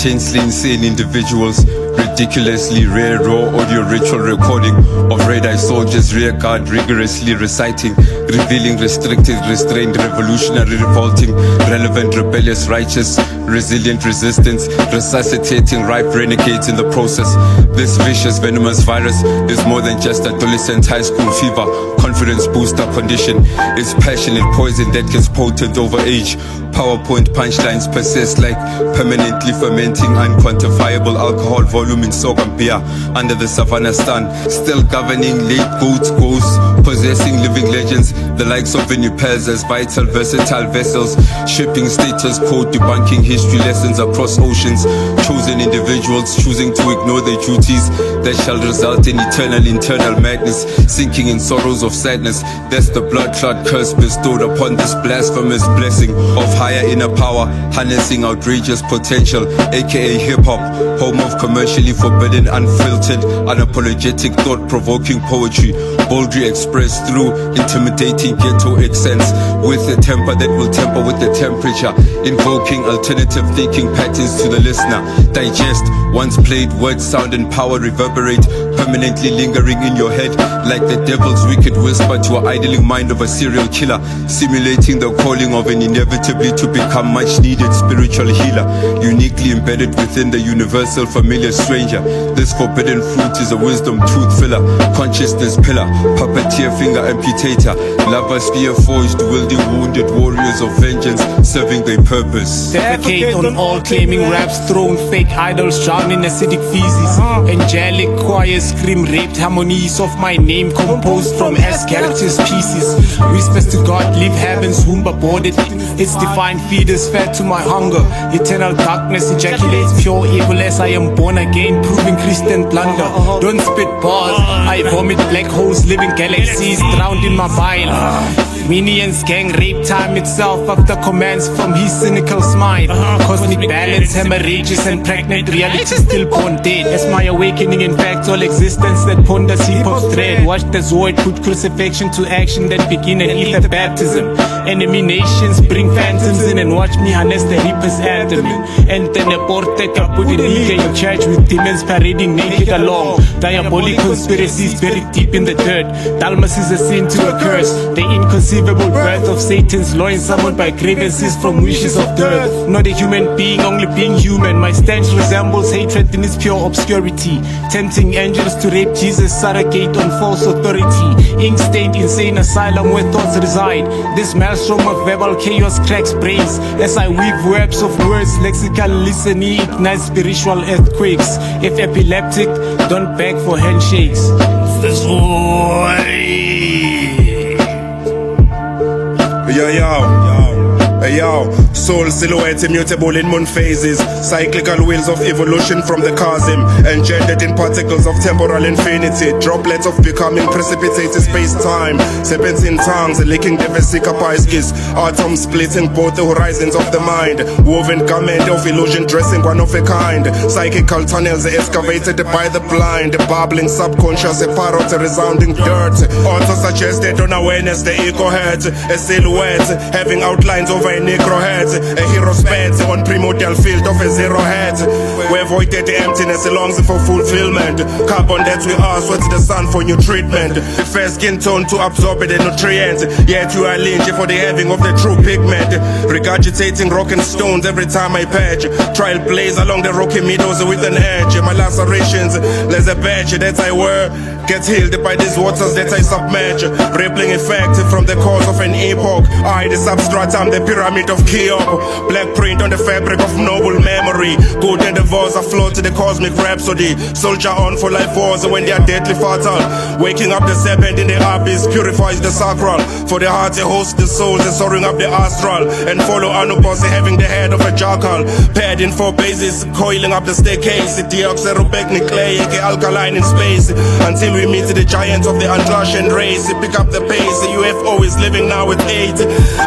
intensely insane individuals. Ridiculously rare raw audio ritual recording of red-eye soldiers rear guard rigorously reciting, revealing restricted, restrained, revolutionary, revolting, relevant, rebellious, righteous, resilient resistance, resuscitating ripe renegades in the process. This vicious, venomous virus is more than just adolescent high school fever, confidence booster condition. It's passionate poison that gets potent over age. PowerPoint punchlines persist like permanently fermenting, unquantifiable alcohol volume in sorghum beer under the savannah sun, still governing late goats, ghosts, possessing living legends, the likes of Vinipels as vital, versatile vessels, shipping status code, debunking history lessons across oceans, chosen individuals choosing to ignore their duties that shall result in internal madness, sinking in sorrows of sadness. That's the blood clot curse bestowed upon this blasphemous blessing of higher inner power, harnessing outrageous potential, aka hip-hop, home of commercially forbidden, unfiltered, unapologetic, thought-provoking poetry, boldly expressed through intimidating ghetto accents, with a temper that will temper with the temperature, invoking alternative thinking patterns to the listener. Digest once played words, sound and power reverberate, permanently lingering in your head like the devil's wicked whisper to an idling mind of a serial killer, simulating the calling of an inevitably to become much needed spiritual healer, uniquely embedded within the universal familiar stranger. This forbidden fruit is a wisdom tooth filler, consciousness pillar, puppeteer finger amputator, lover spear forged, wielding wounded warriors of vengeance, serving their purpose. Defecate on all claiming raps, thrown fake idols, drown in acidic feces. Angelic choirs scream raped harmonies of my name, composed from S characters pieces. Whispers to God, leave heaven's womb aborted. Its divine feed is fed to my hunger. Eternal darkness ejaculates pure evil as I am born again, proving Christian blunder. Don't spit bars, I vomit black holes, living galaxies drowned in my bile. Minions gang rape time itself after commands from his cynical smile. Cosmic balance, hemorrhages and pregnant reality still born dead. As my awakening in fact all existence that ponders hip-hop's thread. Watch the Zoid put crucifixion to action that begin an ether baptism. Enemy nations bring phantoms in and watch me harness the reaper's anthem. And then a porteka put it in church with demons parading naked along. Diabolic conspiracies buried deep in the dirt. Dalmas is a sin to a curse. The inconceivable birth of Satan's loins summoned by grievances from wishes of dirt. Not a human being, only being human. My stench resembles hatred in its pure obscurity, tempting angels to rape Jesus, surrogate on false authority. Ink-stained insane asylum where thoughts reside. This maelstrom of verbal chaos cracks brains as I weave webs of words. Lexical listening ignites spiritual earthquakes. If epileptic, don't beg for handshakes. It's the Zoid. Yo, soul silhouette immutable in moon phases, cyclical wheels of evolution from the chasm, engendered in particles of temporal infinity, droplets of becoming precipitated space-time, serpentine tongues licking the vesica piscis, atoms splitting both the horizons of the mind, woven garment of illusion dressing one of a kind, psychical tunnels excavated by the blind, babbling subconscious, a parrot, a resounding dirt, auto-suggested unawareness, the ego head, a silhouette, having outlines over a necro head, a hero's bed on primordial field of a zero head, where voided the emptiness longs for fulfillment, carbon that we are, sweat the sun for new treatment, the fair skin tone to absorb the nutrients, yet you are lean for the having of the true pigment, regurgitating rock and stones every time I patch, trial blaze along the rocky meadows with an edge, my lacerations, there's a badge that I wear, gets healed by these waters that I submerge, rippling effect from the cause of an epoch, I the substratum, the pyramid of Cheops, black print on the fabric of noble memory, good endeavors afloat to the cosmic rhapsody, soldier on for life wars when they are deadly fatal, waking up the serpent in the abyss, purifies the sacral, for the heart it hosts the souls and soaring up the astral, and follow Anubis having the head of a jackal, paired in 4 bases, coiling up the staircase, deoxyribonucleic alkaline in space, until we meet the giants of the Atlassian race, pick up the pace, the UFO is living now with 8,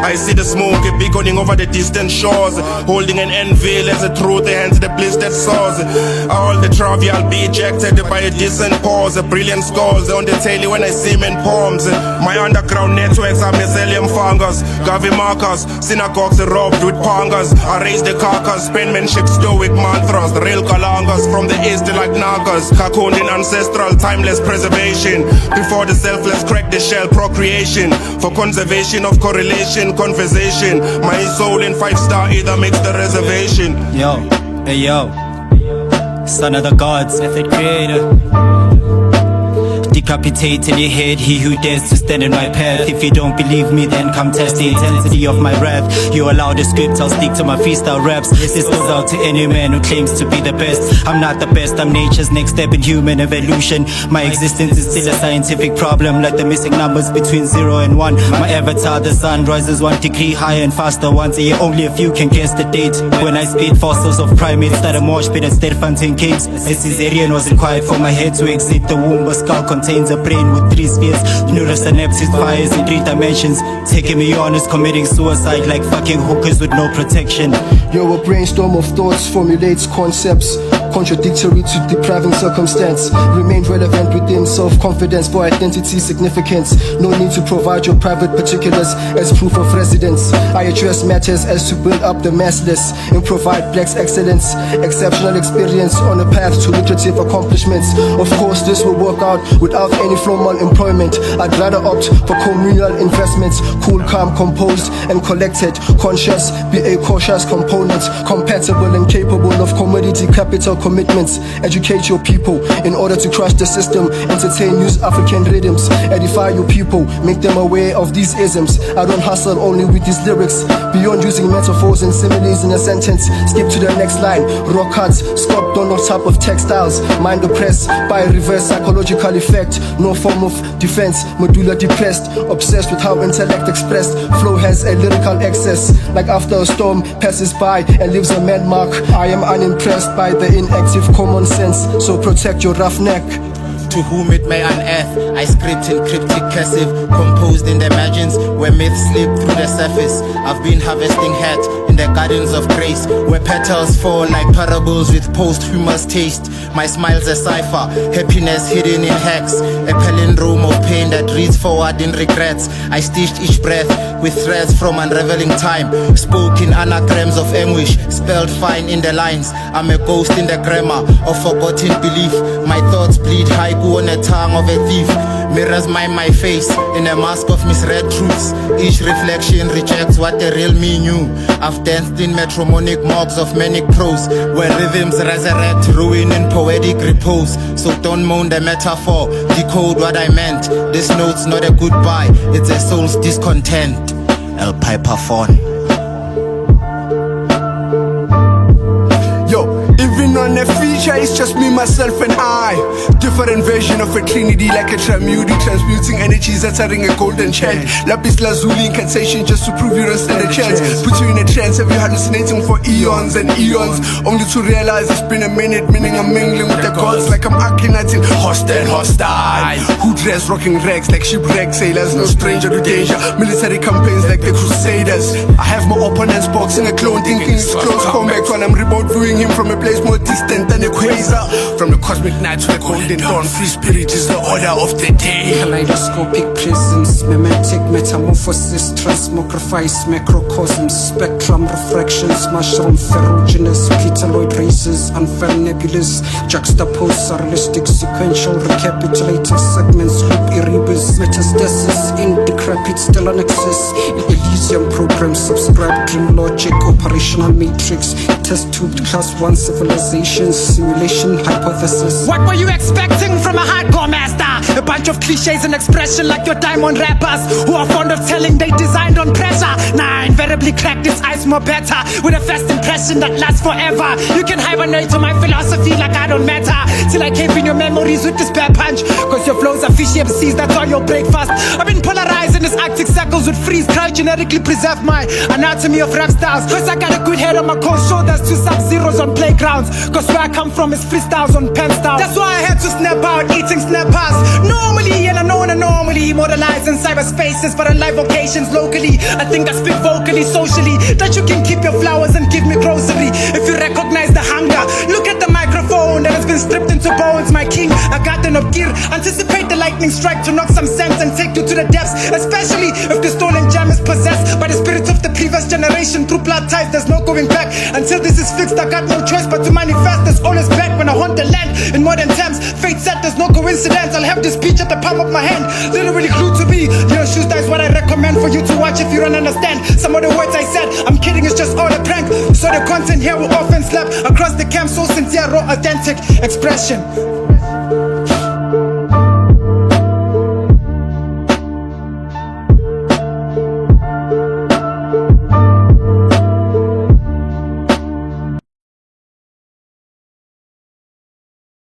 I see the smoke, a big beckoning over the distant shores, holding an anvil as a truth, the hands the blistered sores. All the trivial be ejected by a decent pause, a brilliant scores on the telly when I see men palms. My underground networks are mycelium fungus, Gavi markers, synagogues robbed with pangas. I raise the carcass, penmanship stoic mantras, real kalangas from the east like nagas. Kakundin ancestral timeless preservation, before the selfless crack the shell procreation, for conservation of correlation conversation. My soul in 5-star either makes the reservation. Yo, hey yo, son of the gods, MethodCreator. Decapitate in your head, he who dares to stand in my path. If you don't believe me, then come test the intensity of my wrath. You allow the script, I'll stick to my freestyle raps. This goes out to any man who claims to be the best. I'm not the best, I'm nature's next step in human evolution. My existence is still a scientific problem, like the missing numbers between 0 and 1. My avatar, the sun, rises 1 degree higher and faster once a year. Only a few can guess the date. When I spit fossils of primates that are mosh pit instead fountain caves. A cesarean was required for my head to exit the womb. A skull contains a brain with 3 spheres, neurosynapses fires in 3 dimensions. Taking me on is committing suicide, like fucking hookers with no protection. Yo, a brainstorm of thoughts formulates concepts contradictory to depriving circumstance. Remain relevant within self-confidence for identity significance. No need to provide your private particulars as proof of residence. I address matters as to build up the massless and provide blacks excellence, exceptional experience on a path to lucrative accomplishments. Of course, this will work out without any formal employment. I'd rather opt for communal investments. Cool, calm, composed and collected. Conscious, be a cautious component. Compatible and capable of commodity capital commitments. Educate your people in order to crush the system. Entertain, use African rhythms. Edify your people, make them aware of these isms. I don't hustle only with these lyrics. Beyond using metaphors and similes in a sentence, skip to the next line. Rock cuts, sculpt on top of textiles. Mind oppressed by a reverse psychological effect. No form of defense, medulla depressed. Obsessed with how intellect expressed. Flow has a lyrical excess, like after a storm passes by and leaves a man mark. I am unimpressed by the inactive common sense, so protect your rough neck. To whom it may unearth, I script in cryptic cursive, composed in the margins where myths slip through the surface. I've been harvesting hat in the gardens of grace, where petals fall like parables with posthumous taste. My smile's a cipher, happiness hidden in hex, a palindrome of pain that reads forward in regrets. I stitched each breath with threads from unraveling time, spoke in anagrams of anguish, spelled fine in the lines. I'm a ghost in the grammar of forgotten belief. My thoughts bleed haiku on the tongue of a thief. Mirrors mime my face in a mask of misread truths. Each reflection rejects what the real me knew. I've danced in metromonic mobs of manic prose, where rhythms resurrect, ruin in poetic repose. So don't moan the metaphor, decode what I meant. This note's not a goodbye, it's a soul's discontent. El Piperphone. Even on a feature, it's just me, myself and I. Different version of a trinity, like a trimuti, transmuting energies, uttering a golden chant. Lapis lazuli incantation just to prove you don't stand a chance. Put you in a trance, have you hallucinating for eons and eons, only to realize it's been a minute, meaning I'm mingling with the gods, like I'm akhenating hostile. Who dress rocking rags like shipwreck sailors, no stranger to danger. Military campaigns like the Crusaders. I have my opponents boxing a clone, thinking it's close combat, while I'm remote viewing him from a place more distant than a quasar. From the cosmic night to the golden dawn, free spirit is the order of the day. Kaleidoscopic prisms, mimetic metamorphosis, transmogrifies macrocosms, spectrum refractions, mushroom ferruginous, petaloid races, unfurled nebulous, juxtapose surrealistic sequential recapitulative segments, loop erebus, metastasis in decrepit still annexes, Elysium program, subscribe dream logic, operational matrix, test tubed class 1 civilization, simulation hypothesis. What were you expecting from a hardcore master? A bunch of cliches and expression like your diamond rappers who are fond of telling they designed on pressure. Nah, invariably crack this ice more better with a first impression that lasts forever. You can hibernate to my philosophy like I don't matter, till I cave in your memories with this bad punch. Cause your flows are fishy MCs, that's all your breakfast. I've been polarized in this arctic circles with freeze cry, genetically preserve my anatomy of rap styles. Cause I got a good head on my cold shoulders, 2 sub-zeros on playgrounds. Cause where I come from is freestyles on pen styles. That's why I had to snap out, eating snappers. Normally, and I know normally immortalized in cyberspaces, but on live occasions locally. I think I speak vocally, socially, that you can keep your flowers and give me grocery. If you recognize the hunger, look at the microphone that has been stripped into bones. My king, a garden of gear. Anticipate the lightning strike to knock some sense and take you to the depths, especially if the stolen gem is possessed by the spirits of the previous generation. Through blood ties, there's no going back. Until this is fixed, I got no choice but to manifest. There's always back when I haunt the land. In modern times, fate said there's no coincidence. I'll have this speech at the palm of my hand, literally glued to me. Your shoes, that's what I recommend for you to watch if you don't understand some of the words I said. I'm kidding, it's just all a prank. So the content here will often slap across the camp. So sincere, raw, authentic expression.